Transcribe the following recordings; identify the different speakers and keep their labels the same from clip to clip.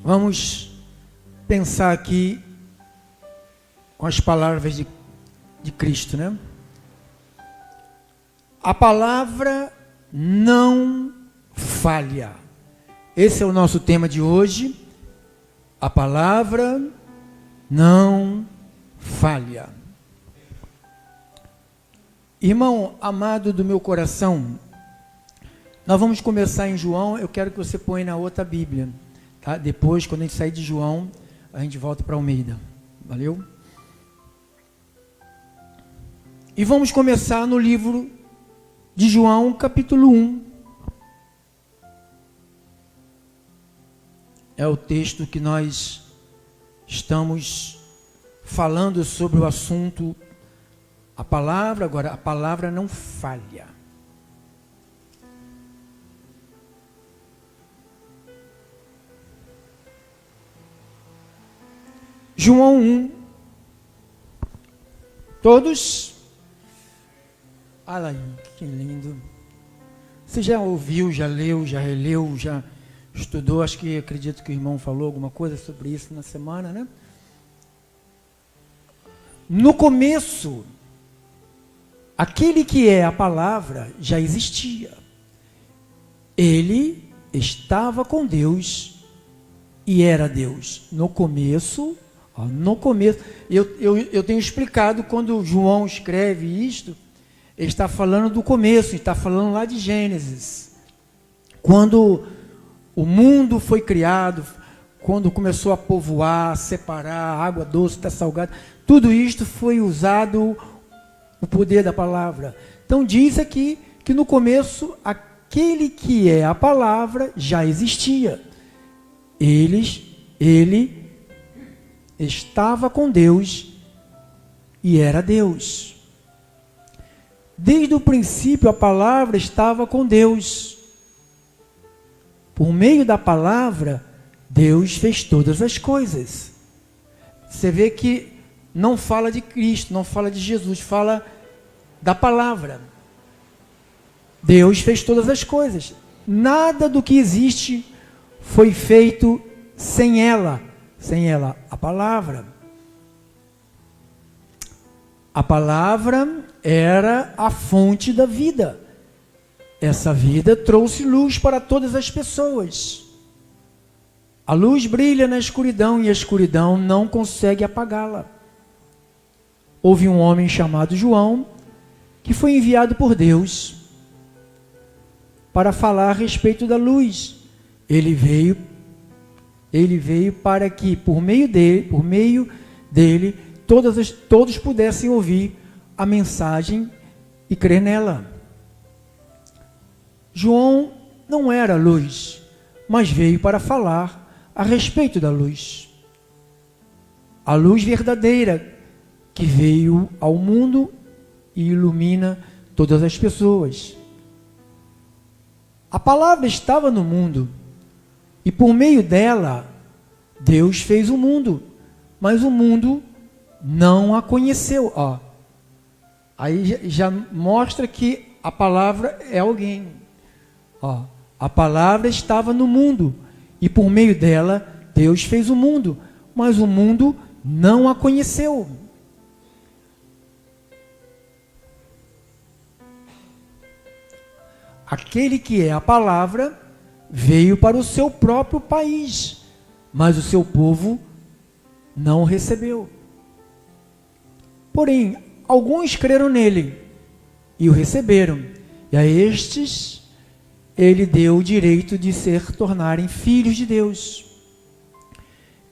Speaker 1: Vamos pensar aqui com as palavras de Cristo, né? A palavra não falha. Esse é o nosso tema de hoje. A palavra não falha. Irmão amado do meu coração, nós vamos começar em João. Eu quero que você ponha na outra Bíblia, tá? Depois, quando a gente sair de João, a gente volta para Almeida. Valeu? E vamos começar no livro de João, capítulo 1. É o texto que nós estamos falando sobre o assunto, a palavra. Agora, a palavra não falha. João 1. Todos? Olha aí, que lindo. Você já ouviu, já leu, já releu, já estudou? Acredito que o irmão falou alguma coisa sobre isso na semana, né? No começo, aquele que é a palavra já existia. Ele estava com Deus e era Deus. No começo, eu tenho explicado, quando João escreve isto, ele está falando do começo, ele está falando lá de Gênesis. Quando o mundo foi criado, quando começou a povoar, separar, água doce da salgada, tudo isto foi usado o poder da palavra. Então diz aqui que no começo aquele que é a palavra já existia. Ele estava com Deus e era Deus. Desde o princípio a palavra estava com Deus. Por meio da palavra, Deus fez todas as coisas. Você vê que não fala de Cristo, não fala de Jesus, fala da palavra. Deus fez todas as coisas. Nada do que existe foi feito sem ela, a palavra. A palavra era a fonte da vida. Essa vida trouxe luz para todas as pessoas. A luz brilha na escuridão e a escuridão não consegue apagá-la. Houve um homem chamado João que foi enviado por Deus para falar a respeito da luz. Ele veio para que, por meio dele, todos pudessem ouvir a mensagem e crer nela. João não era luz, mas veio para falar a respeito da luz. A luz verdadeira que veio ao mundo e ilumina todas as pessoas. A palavra estava no mundo e por meio dela Deus fez o mundo, mas o mundo não a conheceu. Aí já mostra que a palavra é alguém. A palavra estava no mundo e por meio dela Deus fez o mundo, mas o mundo não a conheceu. Aquele que é a palavra veio para o seu próprio país, mas o seu povo não o recebeu. Porém, alguns creram nele e o receberam, e a estes ele deu o direito de se tornarem filhos de Deus.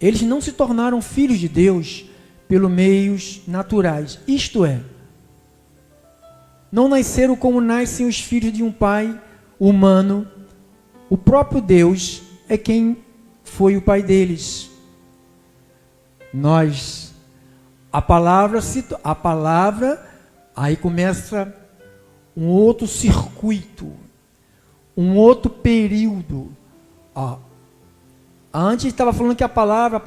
Speaker 1: Eles não se tornaram filhos de Deus pelos meios naturais, isto é, não nasceram como nascem os filhos de um pai humano. O próprio Deus é quem foi o pai deles. A palavra, aí começa um outro circuito, um outro período. Antes estava falando que a palavra.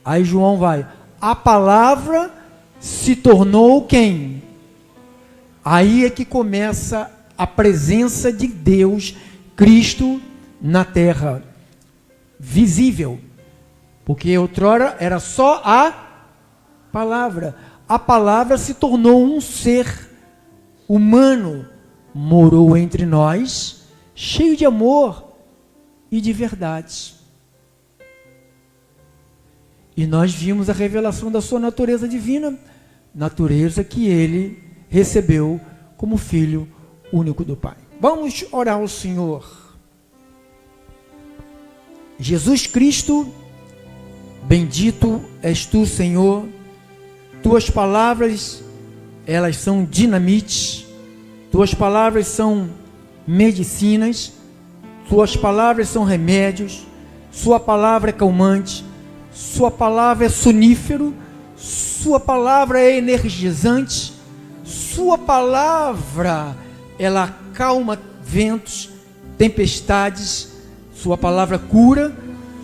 Speaker 1: Aí João vai, a palavra se tornou quem? Aí é que começa a presença de Deus, Cristo, na terra visível, porque outrora era só a palavra. A palavra se tornou um ser humano, morou entre nós, cheio de amor e de verdade. E nós vimos a revelação da sua natureza divina, natureza que ele recebeu como filho único do Pai. Vamos orar ao Senhor. Jesus Cristo, bendito és tu, Senhor. Tuas palavras, elas são dinamite. Tuas palavras são medicinas. Tuas palavras são remédios. Sua palavra é calmante. Sua palavra é sonífero. Sua palavra é energizante. Sua palavra, ela acalma ventos, tempestades. Sua palavra cura,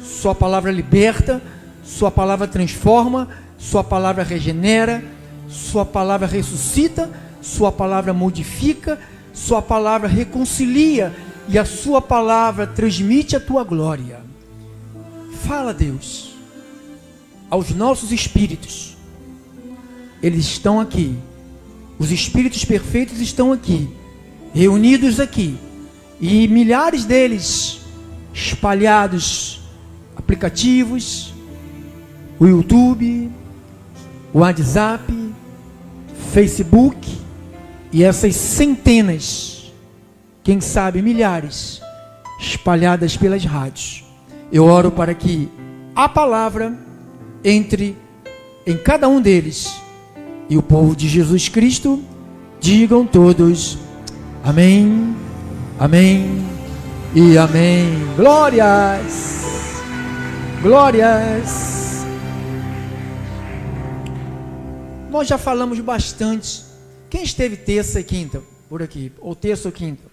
Speaker 1: sua palavra liberta, sua palavra transforma, sua palavra regenera, sua palavra ressuscita, sua palavra modifica, sua palavra reconcilia e a sua palavra transmite a tua glória. Fala, Deus, aos nossos espíritos. Eles estão aqui. Os espíritos perfeitos estão aqui, reunidos aqui, e milhares deles espalhados, aplicativos, o YouTube, o WhatsApp, Facebook, e essas centenas, quem sabe milhares, espalhadas pelas rádios. Eu oro para que a palavra entre em cada um deles, e o povo de Jesus Cristo digam todos amém, amém e amém. Glórias, glórias. Nós já falamos bastante. Quem esteve terça e quinta por aqui, ou terça ou quinta,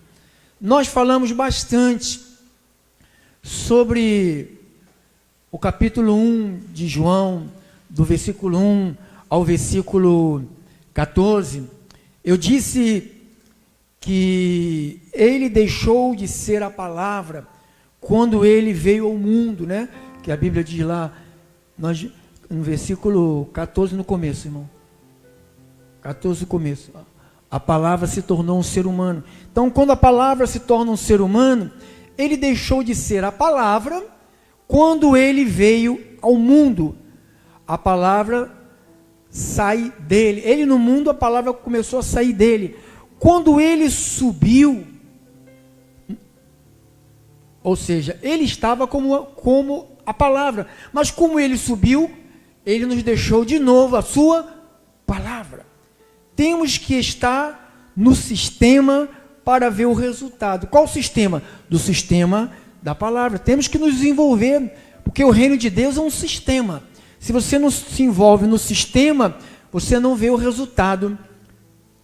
Speaker 1: nós falamos bastante sobre o capítulo 1 de João, do versículo 1 ao versículo 14. Eu disse que ele deixou de ser a palavra quando ele veio ao mundo, né? Que a Bíblia diz lá, no versículo 14, no começo, irmão. 14, no começo. A palavra se tornou um ser humano. Então, quando a palavra se torna um ser humano, ele deixou de ser a palavra quando ele veio ao mundo. A palavra sai dele. Ele no mundo, a palavra começou a sair dele. Quando ele subiu, ou seja, ele estava como a palavra, mas como ele subiu, ele nos deixou de novo a sua palavra. Temos que estar no sistema para ver o resultado. Qual o sistema? Do sistema da palavra. Temos que nos desenvolver, porque o reino de Deus é um sistema. Se você não se envolve no sistema, você não vê o resultado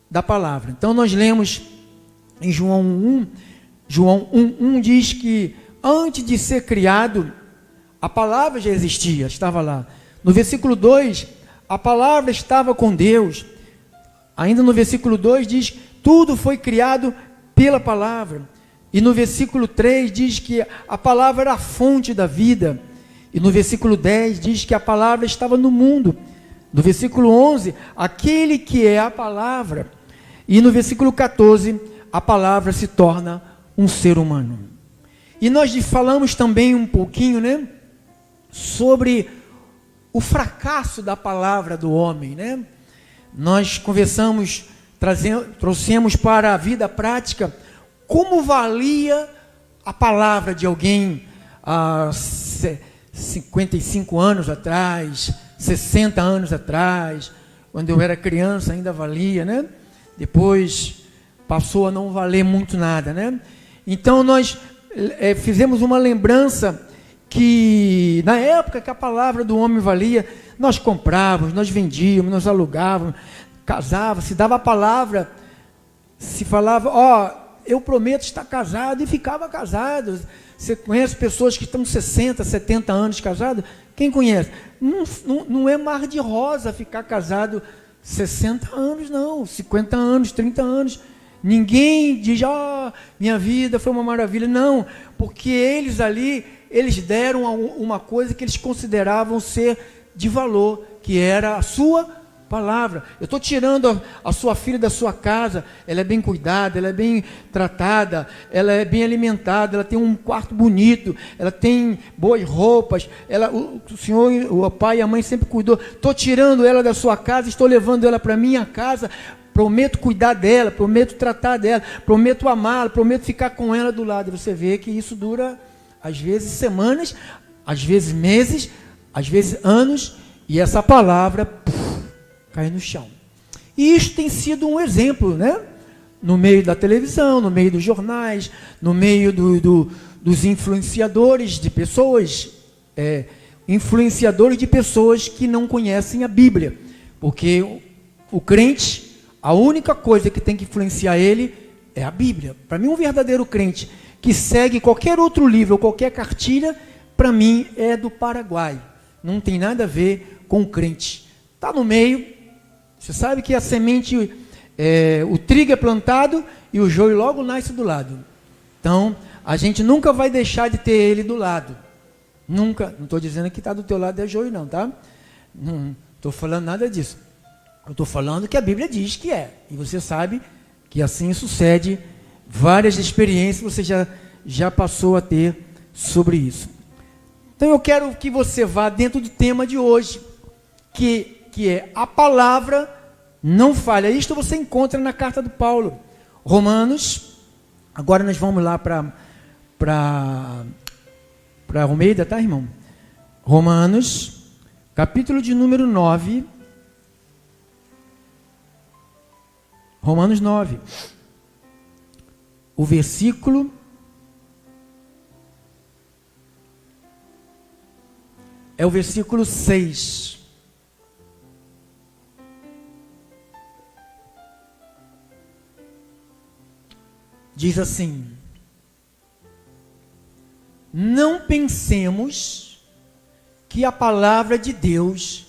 Speaker 1: da palavra. Então nós lemos em João 1, João 1 diz que antes de ser criado, a palavra já existia, estava lá. No versículo 2, a palavra estava com Deus. Ainda no versículo 2 diz, tudo foi criado pela palavra. E no versículo 3 diz que a palavra era a fonte da vida. E no versículo 10 diz que a palavra estava no mundo. No versículo 11, aquele que é a palavra. E no versículo 14, a palavra se torna um ser humano. E nós falamos também um pouquinho, né, sobre o fracasso da palavra do homem, né? Nós conversamos, trouxemos para a vida prática como valia a palavra de alguém há 55 anos atrás, 60 anos atrás, quando eu era criança ainda valia, né? Depois passou a não valer muito nada, né? Então nós fizemos uma lembrança que na época que a palavra do homem valia, nós comprávamos, nós vendíamos, nós alugávamos, casava, se dava a palavra, se falava, eu prometo estar casado, e ficava casado. Você conhece pessoas que estão 60, 70 anos casados? Quem conhece? Não é mar de rosa ficar casado 60 anos, não, 50 anos, 30 anos. Ninguém diz, minha vida foi uma maravilha. Não, porque eles ali, eles deram uma coisa que eles consideravam ser de valor, que era a sua palavra. Eu estou tirando a sua filha da sua casa, ela é bem cuidada, ela é bem tratada, ela é bem alimentada, ela tem um quarto bonito, ela tem boas roupas, o senhor, o pai e a mãe sempre cuidou. Estou tirando ela da sua casa, estou levando ela para minha casa, prometo cuidar dela, prometo tratar dela, prometo amá-la, prometo ficar com ela do lado. E você vê que isso dura, às vezes, semanas, às vezes meses, às vezes anos, e essa palavra cai no chão. E isso tem sido um exemplo, né? No meio da televisão, no meio dos jornais, no meio dos influenciadores de pessoas, influenciadores de pessoas que não conhecem a Bíblia. Porque o crente, a única coisa que tem que influenciar ele é a Bíblia. Para mim, um verdadeiro crente que segue qualquer outro livro ou qualquer cartilha, para mim é do Paraguai. Não tem nada a ver com o crente. Está no meio. Você sabe que a semente, o trigo é plantado e o joio logo nasce do lado. Então, a gente nunca vai deixar de ter ele do lado. Nunca. Não estou dizendo que está do teu lado é joio não, tá? Não estou falando nada disso. Eu estou falando que a Bíblia diz que é. E você sabe que assim sucede. Várias experiências você já passou a ter sobre isso. Então, eu quero que você vá dentro do tema de hoje, que é a palavra não falha. Isto você encontra na carta do Paulo. Romanos, agora nós vamos lá para Almeida, tá, irmão? Romanos, capítulo de número 9. Romanos 9. O versículo é o versículo 6. Diz assim: não pensemos que a palavra de Deus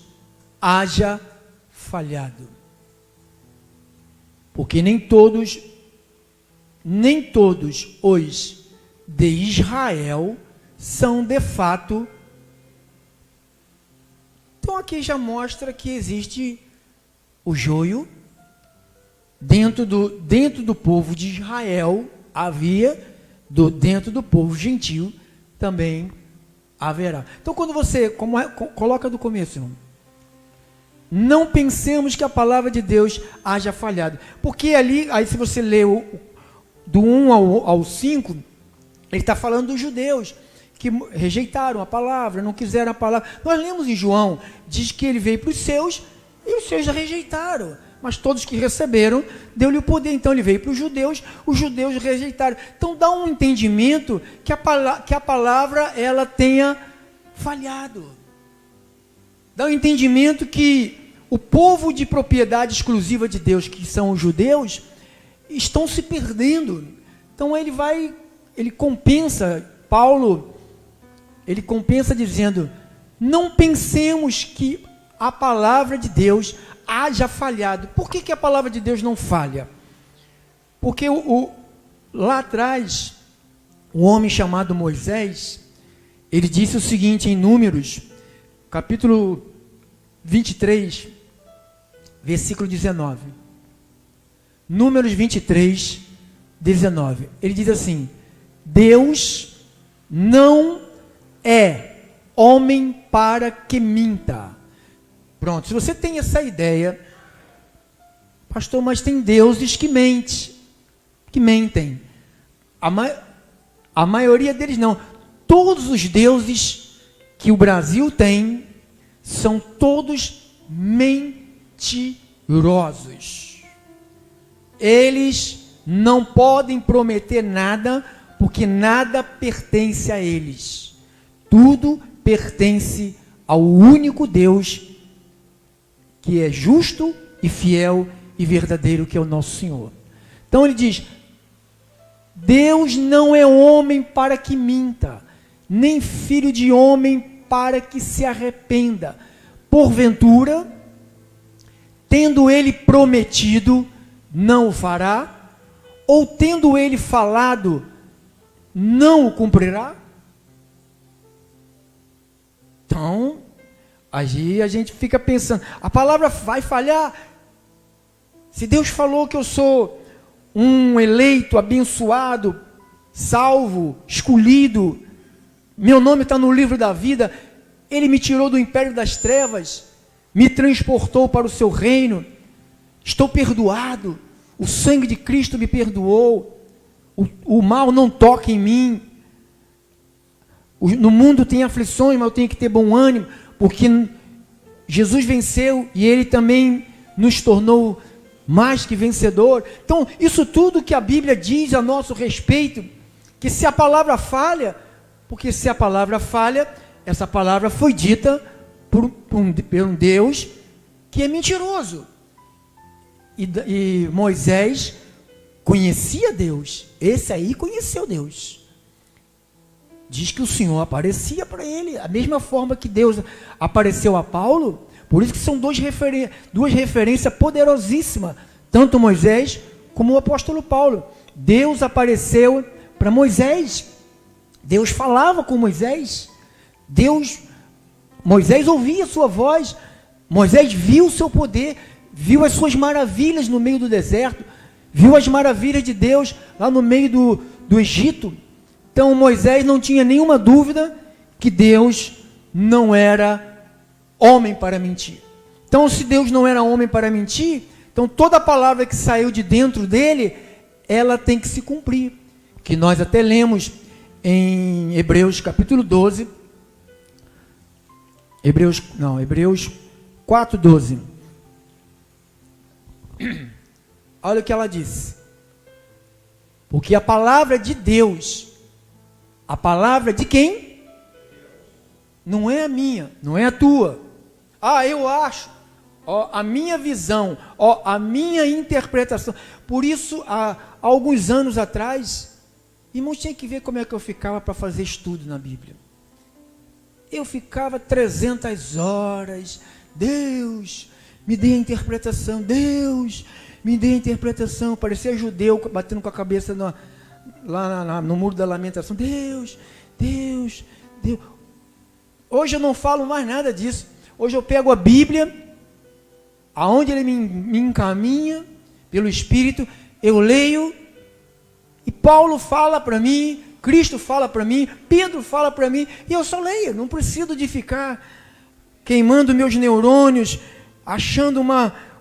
Speaker 1: haja falhado, porque nem todos os de Israel são de fato. Então aqui já mostra que existe o joio. Dentro do povo de Israel havia, dentro do povo gentil também haverá. Então quando você, coloca do começo, irmão, não pensemos que a palavra de Deus haja falhado. Porque ali, aí se você lê do 1 ao 5, ele está falando dos judeus, que rejeitaram a palavra, não quiseram a palavra. Nós lemos em João, diz que ele veio para os seus, e os seus a rejeitaram. Mas todos que receberam, deu-lhe o poder. Então ele veio para os judeus rejeitaram. Então dá um entendimento que a palavra ela tenha falhado. Dá um entendimento que o povo de propriedade exclusiva de Deus, que são os judeus, estão se perdendo. Então ele compensa, Paulo, ele compensa dizendo, não pensemos que a palavra de Deus haja falhado. Por que a palavra de Deus não falha? Porque lá atrás, um homem chamado Moisés, ele disse o seguinte em Números, capítulo 23, versículo 19. Números 23, 19. Ele diz assim: Deus não é homem para que minta. Pronto, se você tem essa ideia, pastor, mas tem deuses que mentem. A maioria deles não. Todos os deuses que o Brasil tem são todos mentirosos. Eles não podem prometer nada, porque nada pertence a eles. Tudo pertence ao único Deus que é justo e fiel e verdadeiro, que é o nosso Senhor. Então ele diz, Deus não é homem para que minta, nem filho de homem para que se arrependa. Porventura, tendo ele prometido, não o fará, Ou tendo ele falado, não o cumprirá? Então, aí a gente fica pensando, a palavra vai falhar? Se Deus falou que eu sou um eleito, abençoado, salvo, escolhido, meu nome está no livro da vida, Ele me tirou do império das trevas, me transportou para o seu reino, estou perdoado, o sangue de Cristo me perdoou, o mal não toca em mim, no mundo tem aflições, mas eu tenho que ter bom ânimo, porque Jesus venceu e Ele também nos tornou mais que vencedor. Então, isso tudo que a Bíblia diz a nosso respeito, que se a palavra falha, porque se a palavra falha, essa palavra foi dita por um Deus que é mentiroso. E Moisés conhecia Deus, esse aí conheceu Deus. Diz que o Senhor aparecia para ele, a mesma forma que Deus apareceu a Paulo. Por isso que são duas referências poderosíssimas, tanto Moisés como o apóstolo Paulo. Deus apareceu para Moisés, Deus falava com Moisés, Moisés ouvia a sua voz, Moisés viu o seu poder, viu as suas maravilhas no meio do deserto, viu as maravilhas de Deus lá no meio do Egito. Então Moisés não tinha nenhuma dúvida que Deus não era homem para mentir. Então, se Deus não era homem para mentir, então toda palavra que saiu de dentro dele, ela tem que se cumprir. Que nós até lemos em Hebreus capítulo 12, Hebreus 4:12. Olha o que ela disse. Porque a palavra de Deus, a palavra de quem? Não é a minha, não é a tua. Eu acho, a minha visão, a minha interpretação. Por isso, há alguns anos atrás, irmãos, tinha que ver como é que eu ficava para fazer estudo na Bíblia. Eu ficava 300 horas, Deus, me dê a interpretação, Deus, me dê a interpretação. Parecia judeu batendo com a cabeça lá no muro da lamentação. Deus, Deus, Deus. Hoje eu não falo mais nada disso. Hoje eu pego a Bíblia, aonde ele me encaminha, pelo Espírito, eu leio, e Paulo fala para mim, Cristo fala para mim, Pedro fala para mim, e eu só leio, não preciso de ficar queimando meus neurônios, achando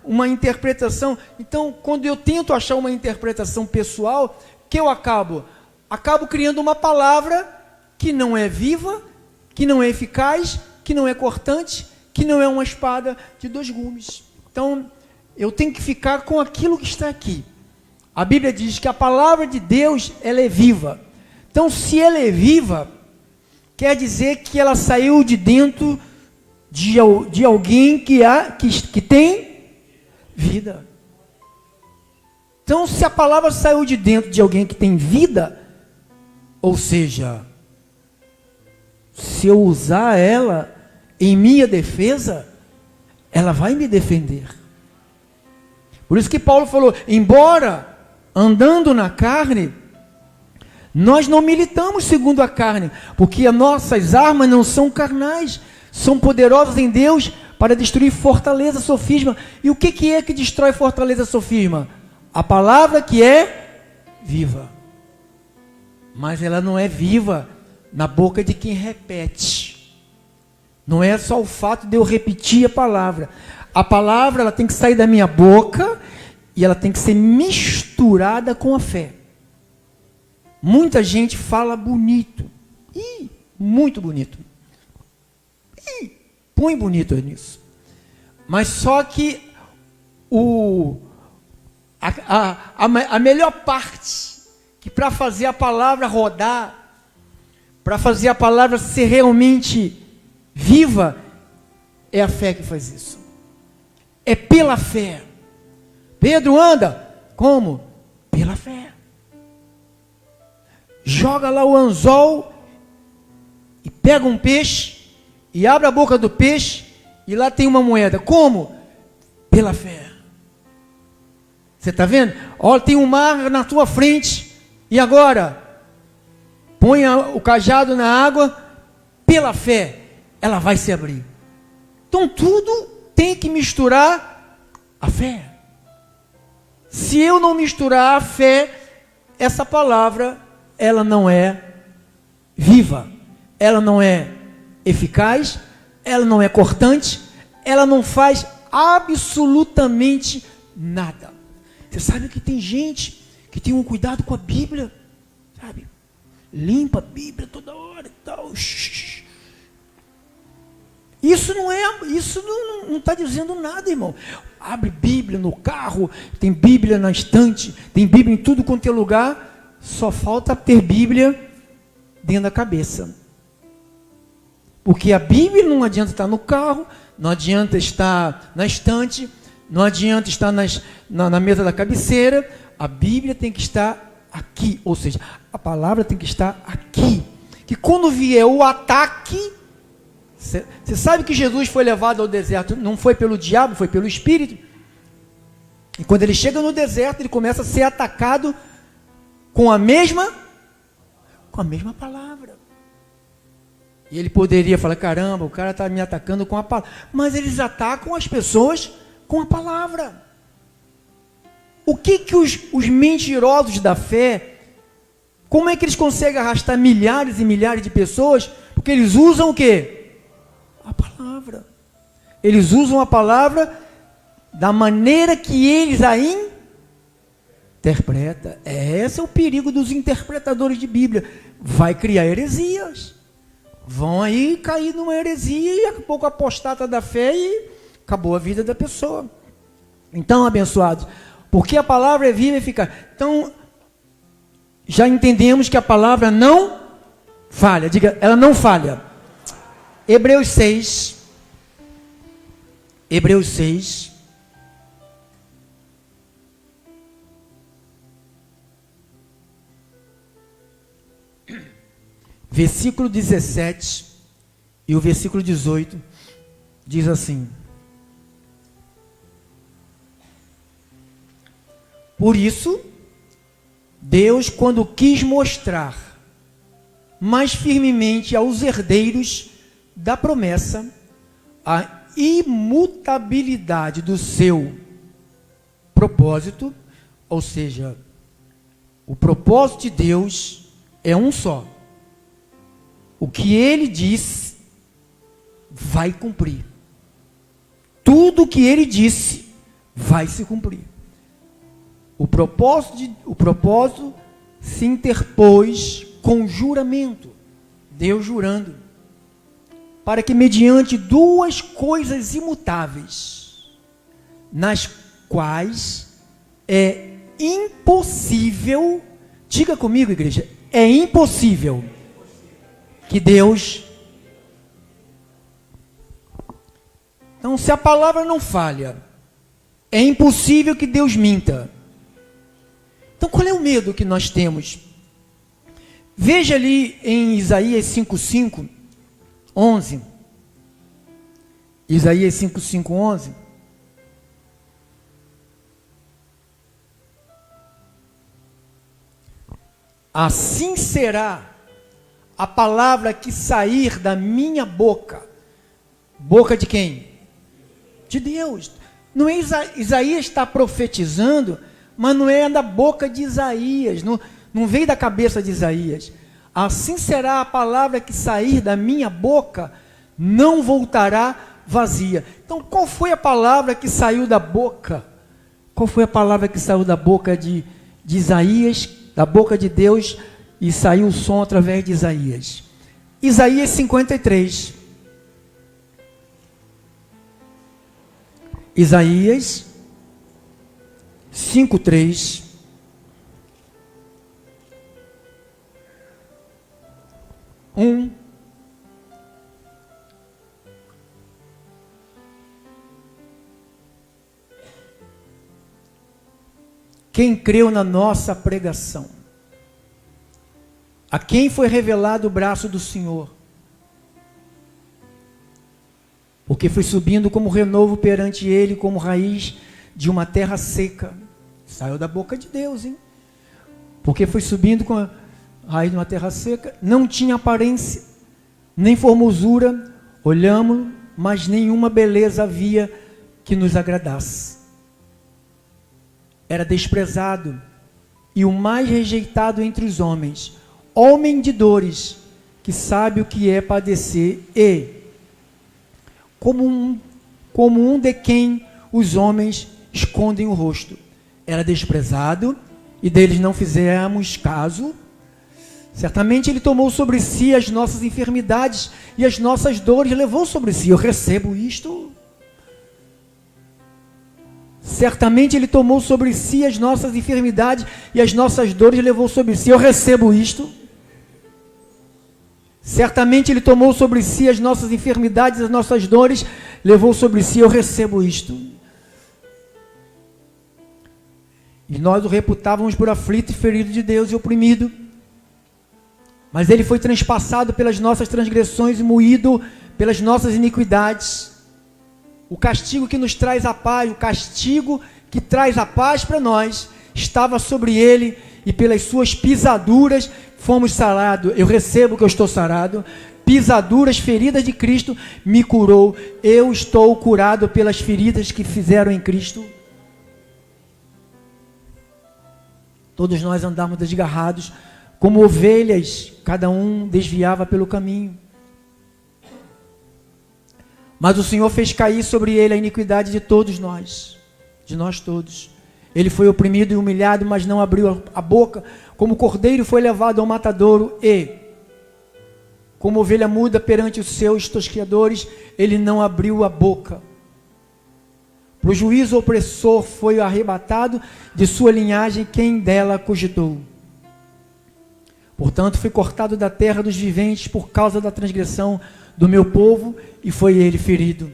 Speaker 1: uma interpretação. Então, quando eu tento achar uma interpretação pessoal, que eu acabo criando uma palavra que não é viva, que não é eficaz, que não é cortante, que não é uma espada de 2 gumes. Então, eu tenho que ficar com aquilo que está aqui. A Bíblia diz que a palavra de Deus, ela é viva. Então, se ela é viva, quer dizer que ela saiu de dentro de alguém que tem vida. Então, se a palavra saiu de dentro de alguém que tem vida, ou seja, se eu usar ela em minha defesa, ela vai me defender. Por isso que Paulo falou, embora andando na carne, nós não militamos segundo a carne, porque as nossas armas não são carnais, são poderosas em Deus para destruir fortaleza, sofisma. E o que é que destrói fortaleza, sofisma? A palavra que é viva. Mas ela não é viva na boca de quem repete. Não é só o fato de eu repetir a palavra. A palavra, ela tem que sair da minha boca e ela tem que ser misturada com a fé. Muita gente fala bonito. Muito bonito. Põe bonito nisso. Mas só que a melhor parte, que para fazer a palavra rodar, para fazer a palavra ser realmente viva, é a fé que faz isso. É pela fé. Pedro anda como? Pela fé. Joga lá o anzol e pega um peixe e abre a boca do peixe e lá tem uma moeda. Como? Pela fé. Você está vendo? Olha, tem um mar na tua frente. E agora? Põe o cajado na água, pela fé, ela vai se abrir. Então tudo tem que misturar a fé. Se eu não misturar a fé, essa palavra, ela não é viva, ela não é eficaz, ela não é cortante, ela não faz absolutamente nada. Você sabe que tem gente que tem um cuidado com a Bíblia, sabe? Limpa a Bíblia toda hora e tal. Isso não está dizendo nada, irmão. Abre Bíblia no carro, tem Bíblia na estante, tem Bíblia em tudo quanto é lugar, só falta ter Bíblia dentro da cabeça. Porque a Bíblia não adianta estar no carro, não adianta estar na estante, não adianta estar na mesa da cabeceira, a Bíblia tem que estar aqui, ou seja, a palavra tem que estar aqui. Que quando vier o ataque, você sabe que Jesus foi levado ao deserto, não foi pelo diabo, foi pelo Espírito. E quando ele chega no deserto, ele começa a ser atacado com a mesma palavra. E ele poderia falar, caramba, o cara está me atacando com a palavra. Mas eles atacam as pessoas com a palavra. O que os mentirosos da fé, como é que eles conseguem arrastar milhares e milhares de pessoas? Porque eles usam o quê? A palavra. Eles usam a palavra da maneira que eles a interpretam. Esse é o perigo dos interpretadores de Bíblia. Vai criar heresias. Vão aí cair numa heresia e daqui a pouco apostata da fé e acabou a vida da pessoa. Então, abençoados, porque a palavra é viva e eficaz. Então, já entendemos que a palavra não falha. Diga, ela não falha. Hebreus 6. Hebreus 6. Versículo 17 e o versículo 18 diz assim: por isso, Deus, quando quis mostrar mais firmemente aos herdeiros da promessa a imutabilidade do seu propósito, ou seja, o propósito de Deus é um só. O que ele disse vai cumprir. Tudo o que ele disse vai se cumprir. O propósito se interpôs com juramento, Deus jurando, para que mediante duas coisas imutáveis, nas quais é impossível, diga comigo, igreja, é impossível que Deus... Então, se a palavra não falha, é impossível que Deus minta. Então, qual é o medo que nós temos? Veja ali em Isaías 5:5, 11. Isaías 5:5, 11. Assim será a palavra que sair da minha boca. Boca de quem? De Deus. Não é Isaías está profetizando, mas não é da boca de Isaías, não veio da cabeça de Isaías. Assim será a palavra que sair da minha boca, não voltará vazia. Então, qual foi a palavra que saiu da boca? Qual foi a palavra que saiu da boca de Isaías, da boca de Deus, e saiu o som através de Isaías? Isaías 53. Isaías 5:3. Quem creu na nossa pregação, a quem foi revelado o braço do Senhor, porque foi subindo como renovo perante ele, como raiz de uma terra seca, Saiu da boca de Deus, hein? Porque foi subindo com a raiz de uma terra seca, não tinha aparência, nem formosura, olhamos, mas nenhuma beleza havia que nos agradasse. Era desprezado e o mais rejeitado entre os homens, homem de dores, que sabe o que é padecer e, como um de quem os homens escondem o rosto. Era desprezado e deles não fizemos caso. Certamente ele tomou sobre si as nossas enfermidades e as nossas dores levou sobre si. Eu recebo isto. Certamente ele tomou sobre si as nossas enfermidades e as nossas dores levou sobre si. Eu recebo isto. Certamente ele tomou sobre si as nossas enfermidades e as nossas dores levou sobre si. Eu recebo isto. E nós o reputávamos por aflito e ferido de Deus e oprimido. Mas ele foi transpassado pelas nossas transgressões e moído pelas nossas iniquidades. O castigo que nos traz a paz, o castigo que traz a paz para nós, estava sobre ele, e pelas suas pisaduras fomos sarados. Eu recebo que eu estou sarado. Pisaduras, feridas de Cristo me curou. Eu estou curado pelas feridas que fizeram em Cristo. Todos nós andamos desgarrados, como ovelhas, cada um desviava pelo caminho. Mas o Senhor fez cair sobre ele a iniquidade de todos nós, de nós todos. Ele foi oprimido e humilhado, mas não abriu a boca. Como cordeiro foi levado ao matadouro e, como ovelha muda perante os seus tosqueadores, ele não abriu a boca. Para o juízo opressor foi arrebatado de sua linhagem quem dela cogitou. Portanto, foi cortado da terra dos viventes por causa da transgressão do meu povo, e foi ele ferido.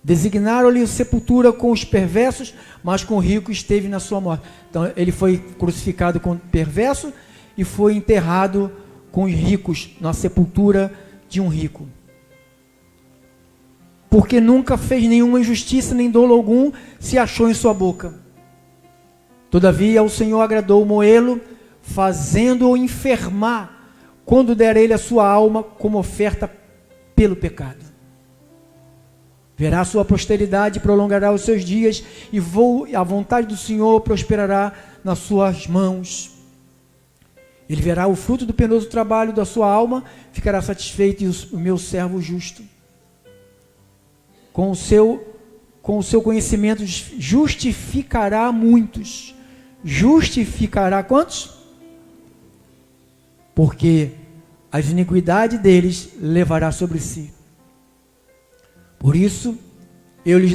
Speaker 1: Designaram-lhe sepultura com os perversos, mas com o rico esteve na sua morte. Então, ele foi crucificado com o perverso e foi enterrado com os ricos, na sepultura de um rico. Porque nunca fez nenhuma injustiça, nem dolo algum se achou em sua boca. Todavia, o Senhor agradou moê-lo, fazendo-o enfermar, quando der ele a sua alma como oferta pelo pecado. Verá a sua posteridade, prolongará os seus dias, e a vontade do Senhor prosperará nas suas mãos. Ele verá o fruto do penoso trabalho da sua alma, ficará satisfeito, e o meu servo justo. Com o seu conhecimento justificará muitos. Justificará quantos? Porque as iniquidades deles levará sobre si. Por isso, eu lhes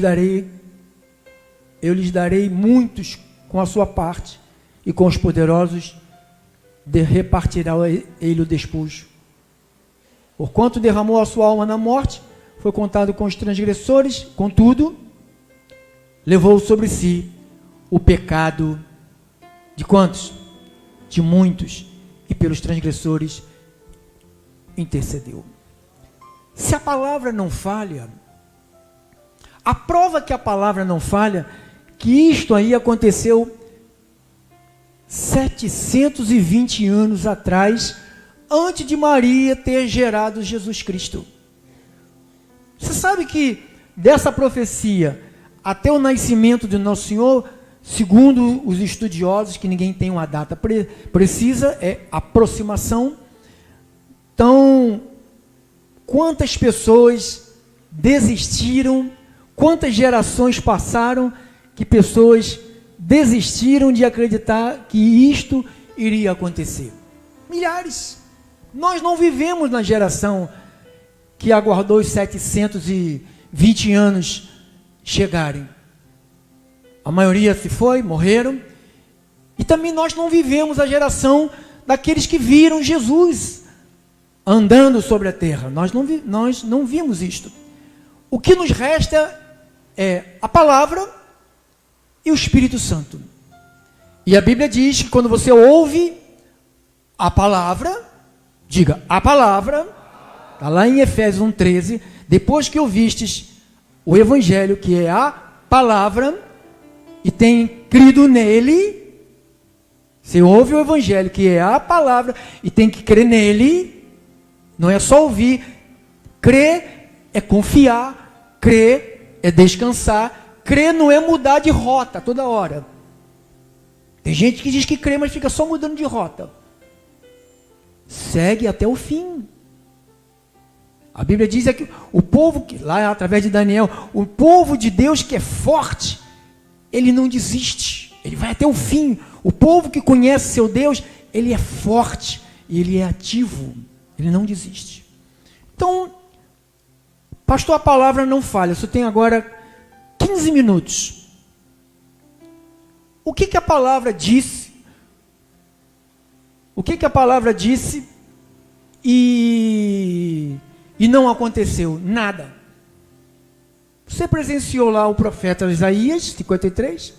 Speaker 1: darei muitos com a sua parte, e com os poderosos repartirá ele o despojo. Porquanto derramou a sua alma na morte, foi contado com os transgressores, contudo, levou sobre si o pecado de quantos? De muitos, e pelos transgressores intercedeu. Se a palavra não falha, a prova que a palavra não falha, que isto aí aconteceu 720 anos atrás, antes de Maria ter gerado Jesus Cristo. Você sabe que dessa profecia até o nascimento de Nosso Senhor, segundo os estudiosos, que ninguém tem uma data precisa, é aproximação. Então, quantas pessoas desistiram, quantas gerações passaram que pessoas desistiram de acreditar que isto iria acontecer? Milhares. Nós não vivemos na geração que aguardou os 720 anos chegarem. A maioria se foi, morreram. E também nós não vivemos a geração daqueles que viram Jesus andando sobre a terra. Nós não vimos isto. O que nos resta é a palavra e o Espírito Santo. E a Bíblia diz que quando você ouve a palavra, diga, a palavra, está lá em Efésios 1,13, depois que ouvistes o Evangelho, que é a palavra, e tem crido nele, você ouve o evangelho, que é a palavra, e tem que crer nele, não é só ouvir. Crer é confiar, crer é descansar, crer não é mudar de rota toda hora. Tem gente que diz que crê, mas fica só mudando de rota. Segue até o fim. A Bíblia diz que o povo, lá através de Daniel, o povo de Deus que é forte, ele não desiste, ele vai até o fim. O povo que conhece seu Deus, ele é forte, ele é ativo, ele não desiste. Então, pastor, a palavra não falha, só tem agora 15 minutos. O que a palavra disse? O que a palavra disse e não aconteceu? Nada. Você presenciou lá o profeta Isaías 53,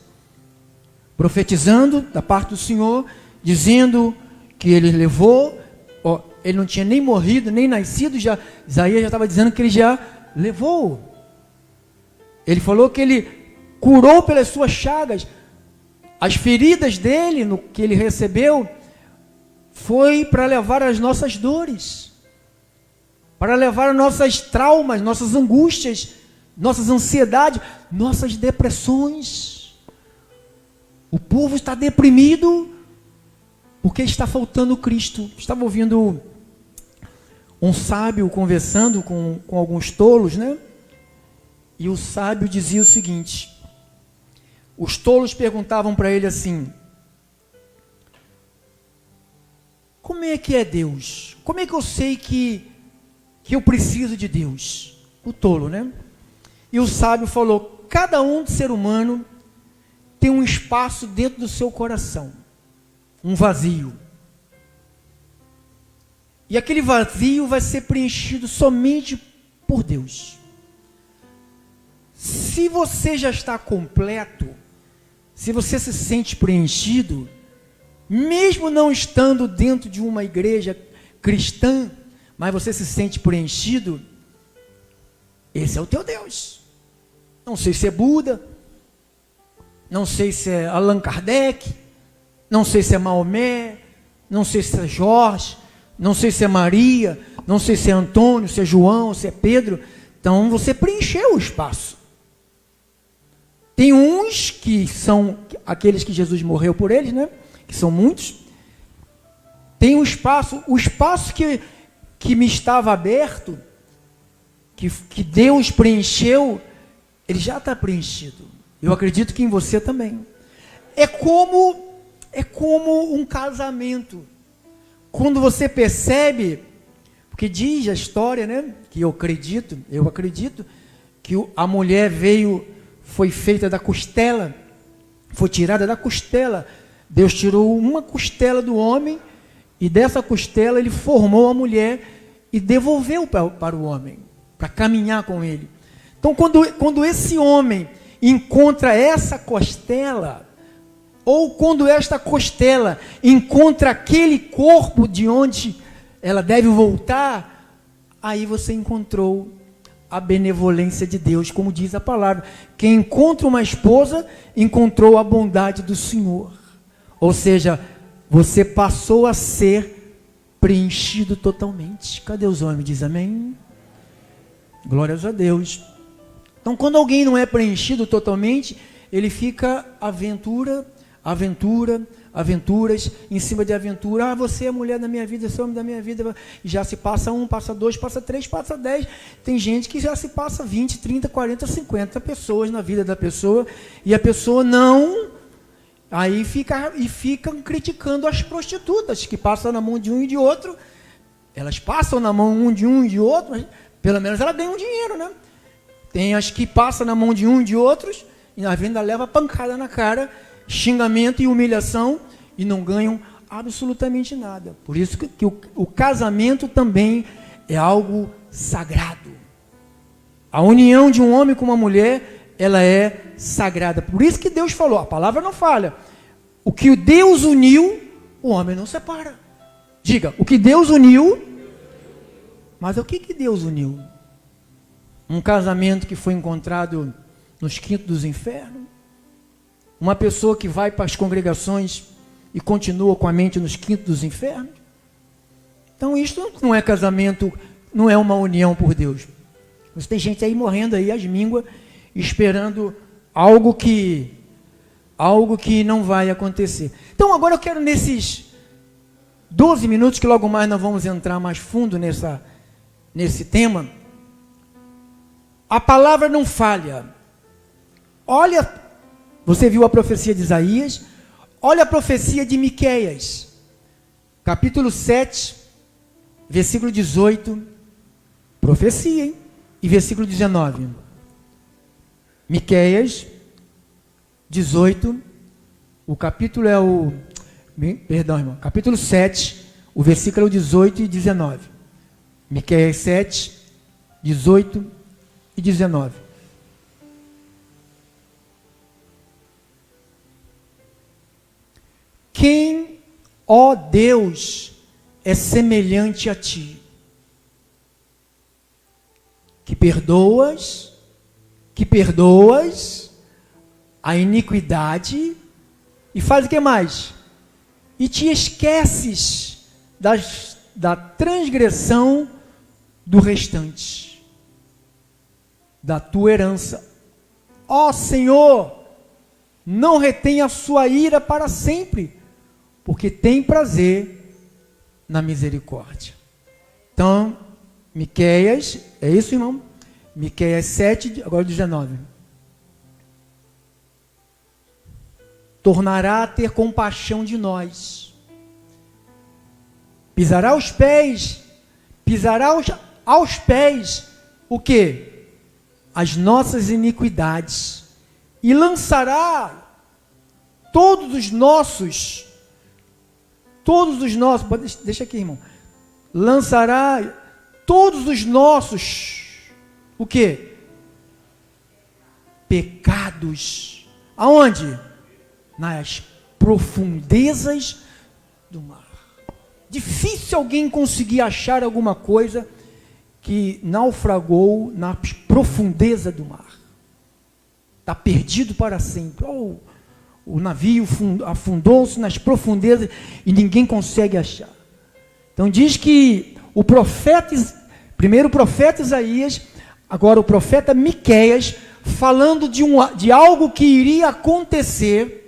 Speaker 1: profetizando da parte do Senhor, dizendo que ele levou, ele não tinha nem morrido, nem nascido, Isaías já estava dizendo que ele já levou. Ele falou que ele curou pelas suas chagas, as feridas dele, no que ele recebeu, foi para levar as nossas dores, para levar nossas traumas, nossas angústias, nossas ansiedades, nossas depressões. O povo está deprimido porque está faltando Cristo. Estava ouvindo um sábio conversando com alguns tolos, né? E o sábio dizia o seguinte: os tolos perguntavam para ele assim: como é que é Deus? Como é que eu sei que eu preciso de Deus? O tolo, né? E o sábio falou: cada ser humano tem um espaço dentro do seu coração, um vazio. E aquele vazio vai ser preenchido somente por Deus. Se você já está completo, se você se sente preenchido, mesmo não estando dentro de uma igreja cristã, mas você se sente preenchido, esse é o teu Deus. Não sei se é Buda, não sei se é Allan Kardec, não sei se é Maomé, não sei se é Jorge, não sei se é Maria, não sei se é Antônio, se é João, se é Pedro. Então você preencheu o espaço. Tem uns que são aqueles que Jesus morreu por eles, né? Que são muitos. Tem o espaço que me estava aberto, que Deus preencheu, ele já está preenchido. Eu acredito que em você também. É como um casamento. Quando você percebe, porque diz a história, né? Que eu acredito que a mulher foi feita da costela, foi tirada da costela. Deus tirou uma costela do homem e dessa costela ele formou a mulher e devolveu para o homem, para caminhar com ele. Então, quando esse homem encontra essa costela, ou quando esta costela encontra aquele corpo de onde ela deve voltar, aí você encontrou a benevolência de Deus, como diz a palavra. Quem encontra uma esposa, encontrou a bondade do Senhor. Ou seja, você passou a ser preenchido totalmente. Cadê os homens? Diz amém? Glórias a Deus. Então, quando alguém não é preenchido totalmente, ele fica aventuras, em cima de aventura. Você é a mulher da minha vida, você é o homem da minha vida. E já se passa 1, passa 2, passa 3, passa 10. Tem gente que já se passa 20, 30, 40, 50 pessoas na vida da pessoa. E a pessoa não... Aí ficam criticando as prostitutas, que passam na mão de um e de outro. Elas passam na mão de um e de outro, mas pelo menos elas ganham dinheiro, né? Tem as que passam na mão de um e de outros, e a venda leva pancada na cara, xingamento e humilhação, e não ganham absolutamente nada. Por isso que o casamento também é algo sagrado. A união de um homem com uma mulher, ela é sagrada. Por isso que Deus falou, a palavra não falha. O que Deus uniu, o homem não separa. Diga, o que Deus uniu, mas o que Deus uniu? Um casamento que foi encontrado nos quintos dos infernos? Uma pessoa que vai para as congregações e continua com a mente nos quintos dos infernos? Então isto não é casamento, não é uma união por Deus. Mas tem gente aí morrendo aí às mínguas, esperando algo que não vai acontecer. Então agora eu quero nesses 12 minutos, que logo mais nós vamos entrar mais fundo nesse tema. A palavra não falha. Olha, você viu a profecia de Isaías? Olha a profecia de Miqueias, capítulo 7, versículo 18, profecia, hein? E versículo 19. Miqueias 18, o capítulo é o... Perdão, irmão. Capítulo 7, o versículo 18 e 19. Miqueias 7, 18 e 19. Quem, ó Deus, é semelhante a ti, que perdoas a iniquidade e faz o que mais? E te esqueces da transgressão do restante, da tua herança. Ó Senhor, não retenha a sua ira para sempre, porque tem prazer na misericórdia. Então, Miqueias, é isso, irmão? Miqueias 7, agora 19. Tornará a ter compaixão de nós. Pisará aos pés o quê? As nossas iniquidades. E lançará todos os nossos, deixa aqui, irmão. Lançará todos os nossos, o quê? Pecados. Aonde? Nas profundezas do mar. Difícil alguém conseguir achar alguma coisa que naufragou nas profundezas do mar. Está perdido para sempre. O navio afundou-se nas profundezas e ninguém consegue achar. Então diz que primeiro o profeta Isaías, agora o profeta Miqueias, falando de algo que iria acontecer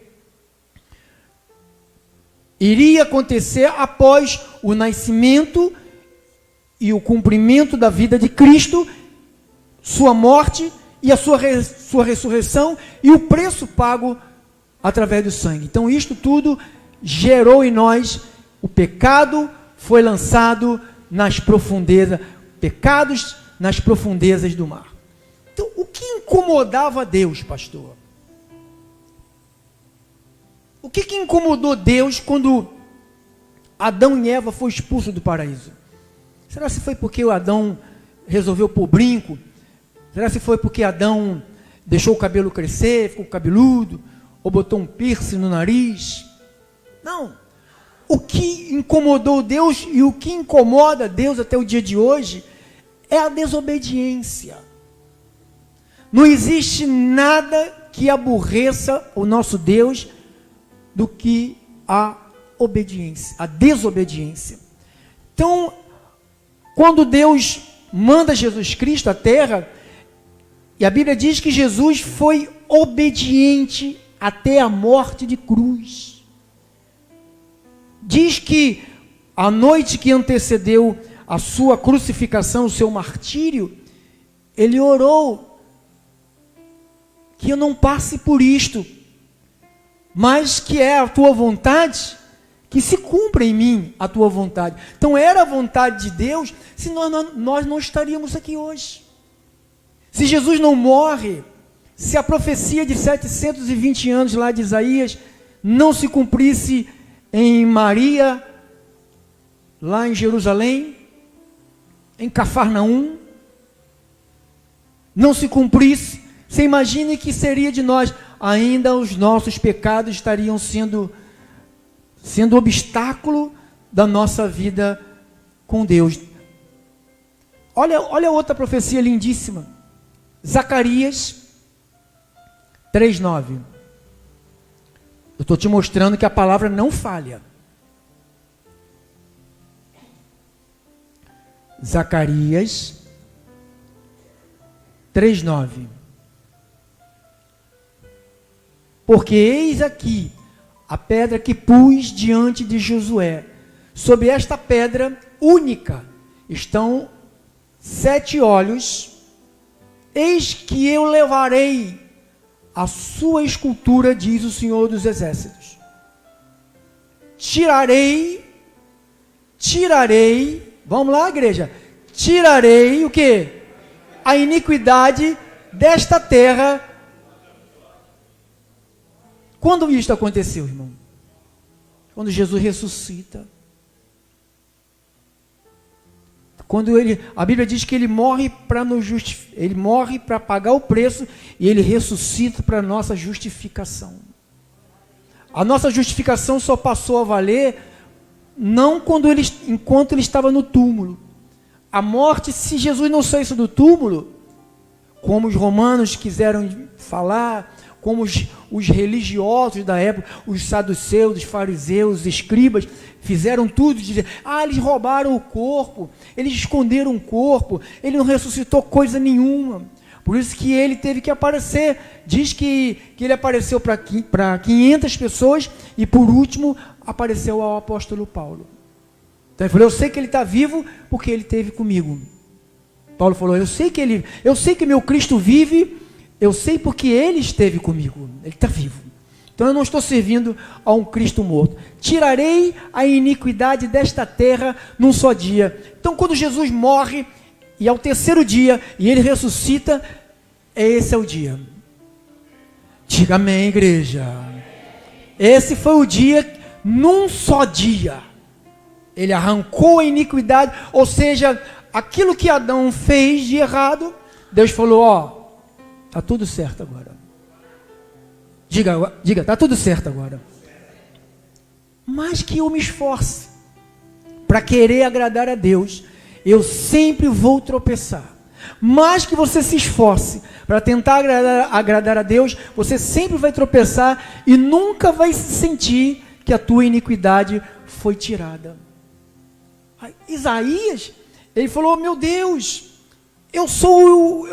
Speaker 1: após o nascimento e o cumprimento da vida de Cristo, sua morte e a sua ressurreição e o preço pago através do sangue. Então isto tudo gerou em nós, o pecado foi lançado nas profundezas, pecados nas profundezas do mar. Então o que incomodava Deus, pastor? O que incomodou Deus quando Adão e Eva foram expulsos do paraíso? Será que foi porque o Adão resolveu pôr brinco? Será que foi porque Adão deixou o cabelo crescer, ficou cabeludo? Ou botou um piercing no nariz? Não. O que incomodou Deus e o que incomoda Deus até o dia de hoje é a desobediência. Não existe nada que aborreça o nosso Deus do que a obediência, a desobediência. Então, quando Deus manda Jesus Cristo à terra, e a Bíblia diz que Jesus foi obediente até a morte de cruz. Diz que a noite que antecedeu a sua crucificação, o seu martírio, ele orou que eu não passe por isto, mas que é a tua vontade, que se cumpra em mim a tua vontade. Então era a vontade de Deus, senão nós não estaríamos aqui hoje. Se Jesus não morre, se a profecia de 720 anos lá de Isaías não se cumprisse em Maria, lá em Jerusalém, em Cafarnaum, não se cumprisse, você imagine que seria de nós. Ainda os nossos pecados estariam sendo obstáculo da nossa vida com Deus. Olha outra profecia lindíssima. Zacarias 3:9. Eu estou te mostrando que a palavra não falha. Zacarias 3:9. Porque eis aqui a pedra que pus diante de Josué. Sobre esta pedra única estão 7 olhos. Eis que eu levarei a sua escultura, diz o Senhor dos Exércitos. Tirarei, vamos lá, igreja, tirarei o quê? A iniquidade desta terra. Quando isto aconteceu, irmão? Quando Jesus ressuscita. Quando a Bíblia diz que ele morre para nos justificar, ele morre para pagar o preço e ele ressuscita para a nossa justificação. A nossa justificação só passou a valer não enquanto ele estava no túmulo. A morte, se Jesus não saísse do túmulo, como os romanos quiseram falar, como os religiosos da época, os saduceus, os fariseus, os escribas, fizeram tudo, dizer, eles roubaram o corpo, eles esconderam o corpo, ele não ressuscitou coisa nenhuma. Por isso que ele teve que aparecer. Diz que ele apareceu para 500 pessoas e por último apareceu ao apóstolo Paulo. Então ele falou, eu sei que ele está vivo porque ele esteve comigo. Paulo falou, eu sei que meu Cristo vive, eu sei porque ele esteve comigo, ele está vivo. Então eu não estou servindo a um Cristo morto. Tirarei a iniquidade desta terra num só dia. Então quando Jesus morre, e ao terceiro dia, e ele ressuscita, esse é o dia. Diga amém, igreja. Esse foi o dia, num só dia. Ele arrancou a iniquidade, ou seja, aquilo que Adão fez de errado, Deus falou, está tudo certo agora. Diga, está tudo certo agora. Mas que eu me esforce para querer agradar a Deus, eu sempre vou tropeçar. Mais que você se esforce para tentar agradar a Deus, você sempre vai tropeçar e nunca vai sentir que a tua iniquidade foi tirada. Isaías, ele falou, meu Deus,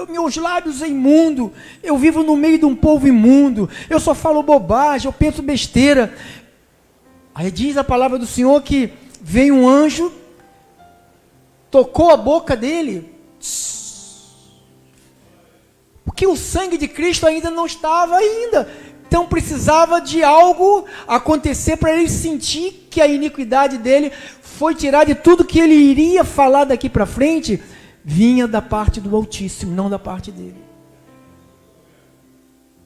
Speaker 1: meus lábios é imundo, eu vivo no meio de um povo imundo, eu só falo bobagem, eu penso besteira. Aí diz a palavra do Senhor que veio um anjo, tocou a boca dele, porque o sangue de Cristo ainda não estava ainda, então precisava de algo acontecer para ele sentir que a iniquidade dele foi tirada e tudo que ele iria falar daqui para frente vinha da parte do Altíssimo, não da parte dele.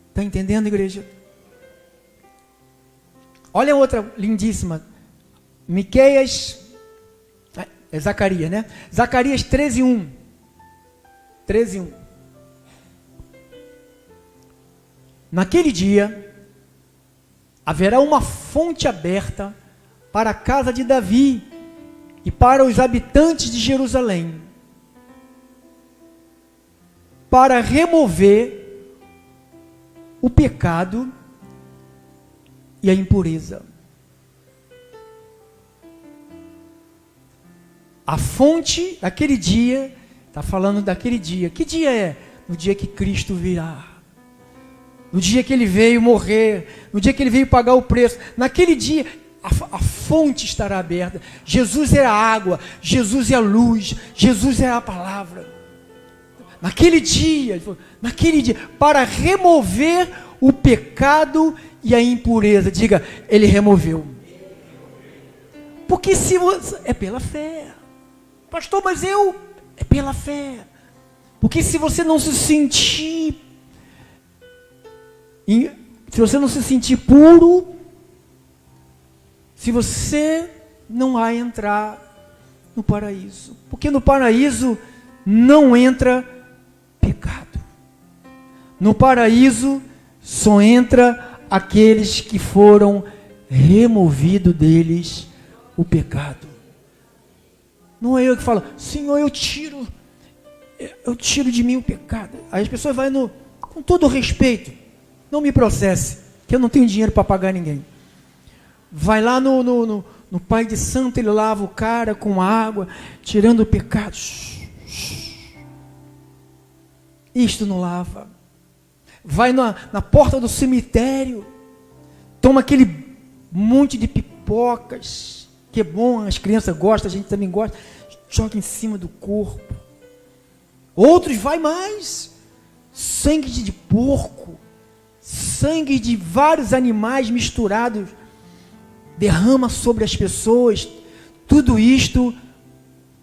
Speaker 1: Está entendendo, igreja? Olha outra lindíssima, Zacarias, né? Zacarias 13:1. 13:1. Naquele dia, haverá uma fonte aberta para a casa de Davi e para os habitantes de Jerusalém, para remover o pecado e a impureza. A fonte daquele dia, está falando daquele dia. Que dia é? No dia que Cristo virá. No dia que ele veio morrer, no dia que ele veio pagar o preço. Naquele dia, a fonte estará aberta. Jesus é a água, Jesus é a luz, Jesus é a palavra. Naquele dia, para remover o pecado e a impureza. Diga, ele removeu. Porque se você, é pela fé. Pastor, mas é pela fé. Porque se você não se sentir puro, se você não vai entrar no paraíso. Porque no paraíso não entra pecado. No paraíso só entra aqueles que foram removido deles o pecado. Não é eu que falo, Senhor, eu tiro de mim o pecado. Aí as pessoas vão com todo respeito, não me processe, que eu não tenho dinheiro para pagar ninguém. vai lá no Pai de Santo, ele lava o cara com água, tirando o pecado. Isto não lava. Vai na porta do cemitério, toma aquele monte de pipocas, que é bom, as crianças gostam, a gente também gosta, joga em cima do corpo. Outros vai mais, sangue de porco, sangue de vários animais misturados, derrama sobre as pessoas, tudo isto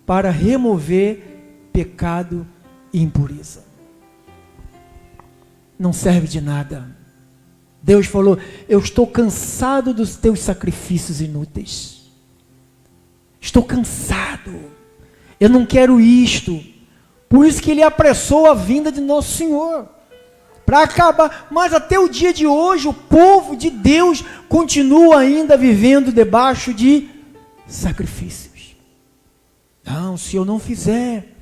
Speaker 1: para remover pecado e impureza. Não serve de nada. Deus falou: eu estou cansado dos teus sacrifícios inúteis. Estou cansado. Eu não quero isto. Por isso que ele apressou a vinda de nosso Senhor. Para acabar. Mas até o dia de hoje, o povo de Deus continua ainda vivendo debaixo de sacrifícios. Não, se eu não fizer,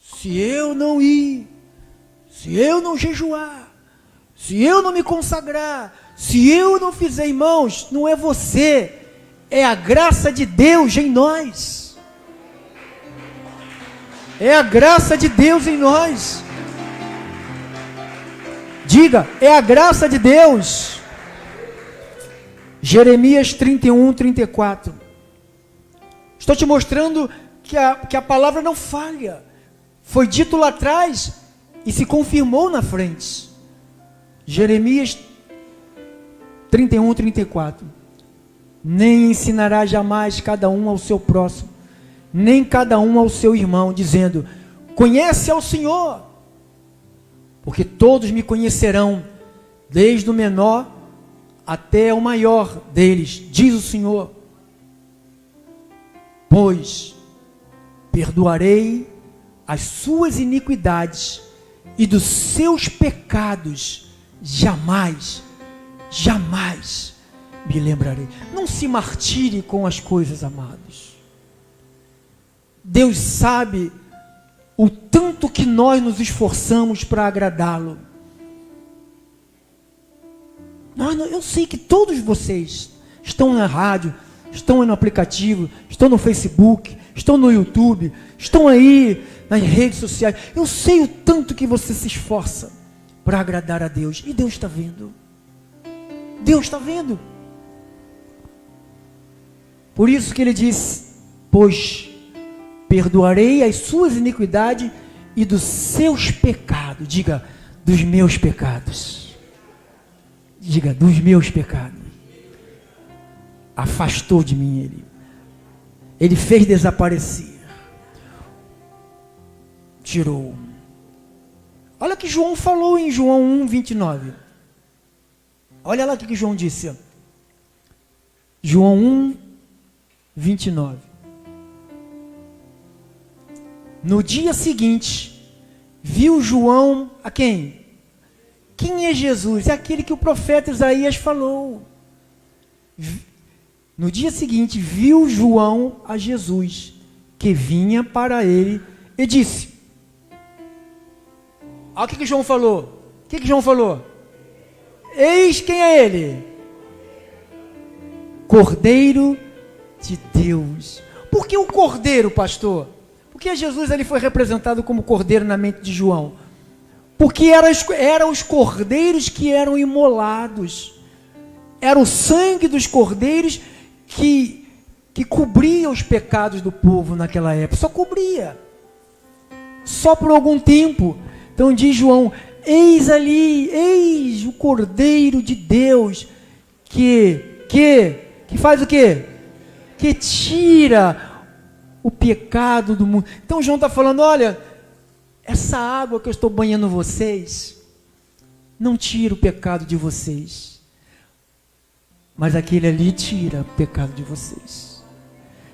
Speaker 1: se eu não ir, se eu não jejuar, se eu não me consagrar, se eu não fizer, irmãos, não é você, é a graça de Deus em nós. É a graça de Deus em nós. Diga, é a graça de Deus. Jeremias 31, 34. Estou te mostrando que a palavra não falha. Foi dito lá atrás e se confirmou na frente. Jeremias 31, 34. Nem ensinará jamais cada um ao seu próximo, nem cada um ao seu irmão, dizendo: conhece ao Senhor, porque todos me conhecerão, desde o menor até o maior deles, diz o Senhor. Pois perdoarei as suas iniquidades e dos seus pecados jamais me lembrarei. Não se martire com as coisas, amados. Deus sabe o tanto que nós nos esforçamos para agradá-lo. Eu sei que todos vocês estão na rádio, estão no aplicativo, estão no Facebook, estão no YouTube, estão aí nas redes sociais. Eu sei o tanto que você se esforça para agradar a Deus. E Deus está vendo. Deus está vendo. Por isso que ele diz: pois perdoarei as suas iniquidades e dos seus pecados. Diga, dos meus pecados. Diga, dos meus pecados. Afastou de mim ele. Ele fez desaparecer. Tirou. Olha o que João falou em João 1, 29. Olha lá o que João disse. João 1, 29. No dia seguinte, viu João a quem? Quem é Jesus? É aquele que o profeta Isaías falou. No dia seguinte, viu João a Jesus, que vinha para ele, e disse: olha o que João falou. O que João falou? Eis quem é ele? Cordeiro de Deus. Por que o cordeiro, pastor? Porque Jesus ele foi representado como cordeiro na mente de João. Porque eram os cordeiros que eram imolados. Era o sangue dos cordeiros que cobria os pecados do povo naquela época. Só cobria. Só por algum tempo. Então diz João: eis ali, eis o Cordeiro de Deus que faz o quê? Que tira o pecado do mundo. Então João está falando: olha, essa água que eu estou banhando vocês não tira o pecado de vocês, mas aquele ali tira o pecado de vocês.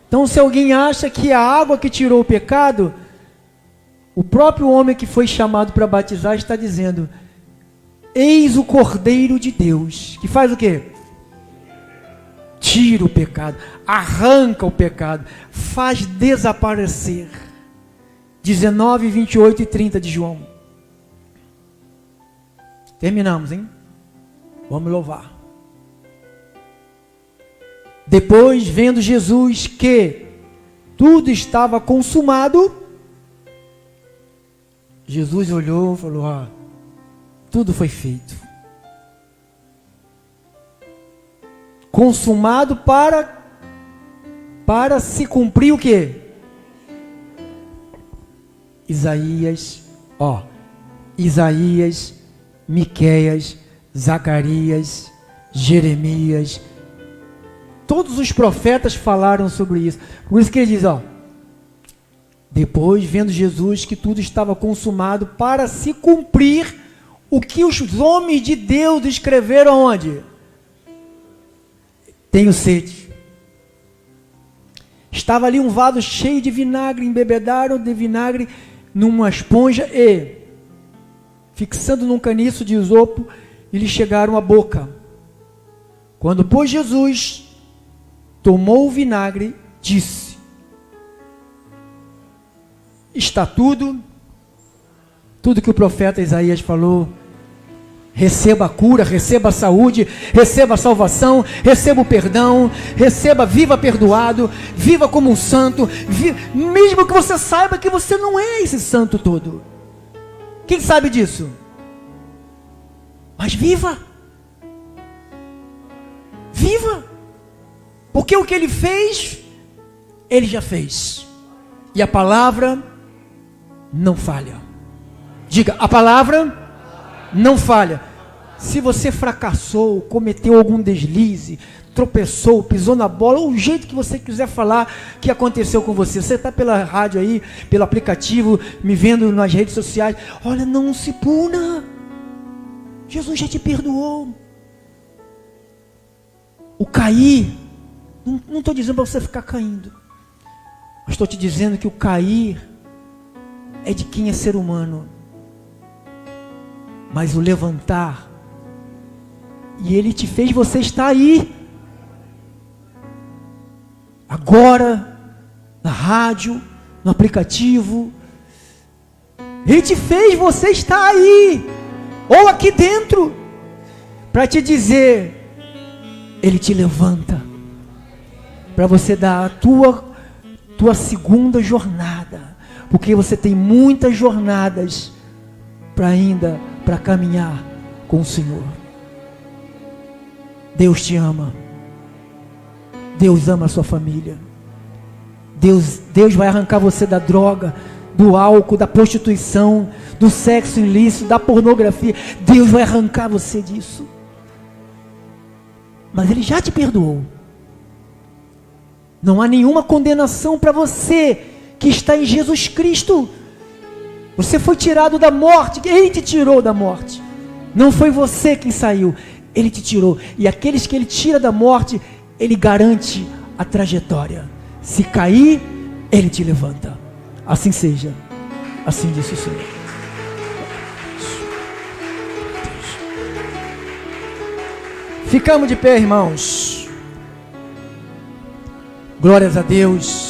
Speaker 1: Então, se alguém acha que a água que tirou o pecado, o próprio homem que foi chamado para batizar está dizendo: eis o Cordeiro de Deus, que faz o quê? Tira o pecado, arranca o pecado, faz desaparecer. 19, 28 e 30 de João. Terminamos, hein? Vamos louvar. Depois, vendo Jesus que tudo estava consumado, Jesus olhou e falou: tudo foi feito. Consumado para se cumprir o quê? Isaías, Miqueias, Zacarias, Jeremias, todos os profetas falaram sobre isso. Por isso que ele diz, depois, vendo Jesus que tudo estava consumado para se cumprir o que os homens de Deus escreveram onde? Tenho sede. Estava ali um vaso cheio de vinagre, embebedaram de vinagre numa esponja e, fixando num caniço de isopo, lhe chegaram à boca. Quando, pois, Jesus tomou o vinagre, disse: está tudo que o profeta Isaías falou. Receba a cura, receba a saúde, receba a salvação, receba o perdão, viva perdoado, viva como um santo, mesmo que você saiba que você não é esse santo todo. Quem sabe disso? Mas viva, porque o que ele fez, ele já fez, e a palavra não falha. Diga, a palavra não falha. Se você fracassou, cometeu algum deslize, tropeçou, pisou na bola, ou o jeito que você quiser falar que aconteceu com você, você está pela rádio aí, pelo aplicativo, me vendo nas redes sociais, olha, não se puna, Jesus já te perdoou. O cair, não estou dizendo para você ficar caindo, mas estou te dizendo que o cair é de quem é ser humano, mas o levantar, e ele te fez você estar aí, agora, na rádio, no aplicativo, ele te fez você estar aí, ou aqui dentro, para te dizer, ele te levanta, para você dar a tua segunda jornada, porque você tem muitas jornadas para caminhar com o Senhor. Deus te ama. Deus ama a sua família. Deus vai arrancar você da droga, do álcool, da prostituição, do sexo ilícito, da pornografia. Deus vai arrancar você disso. Mas Ele já te perdoou. Não há nenhuma condenação para você que está em Jesus Cristo. Você foi tirado da morte, Ele te tirou da morte. Não foi você quem saiu, Ele te tirou. E aqueles que Ele tira da morte, Ele garante a trajetória. Se cair, Ele te levanta. Assim seja. Assim disse o Senhor. Ficamos de pé, irmãos. Glórias a Deus.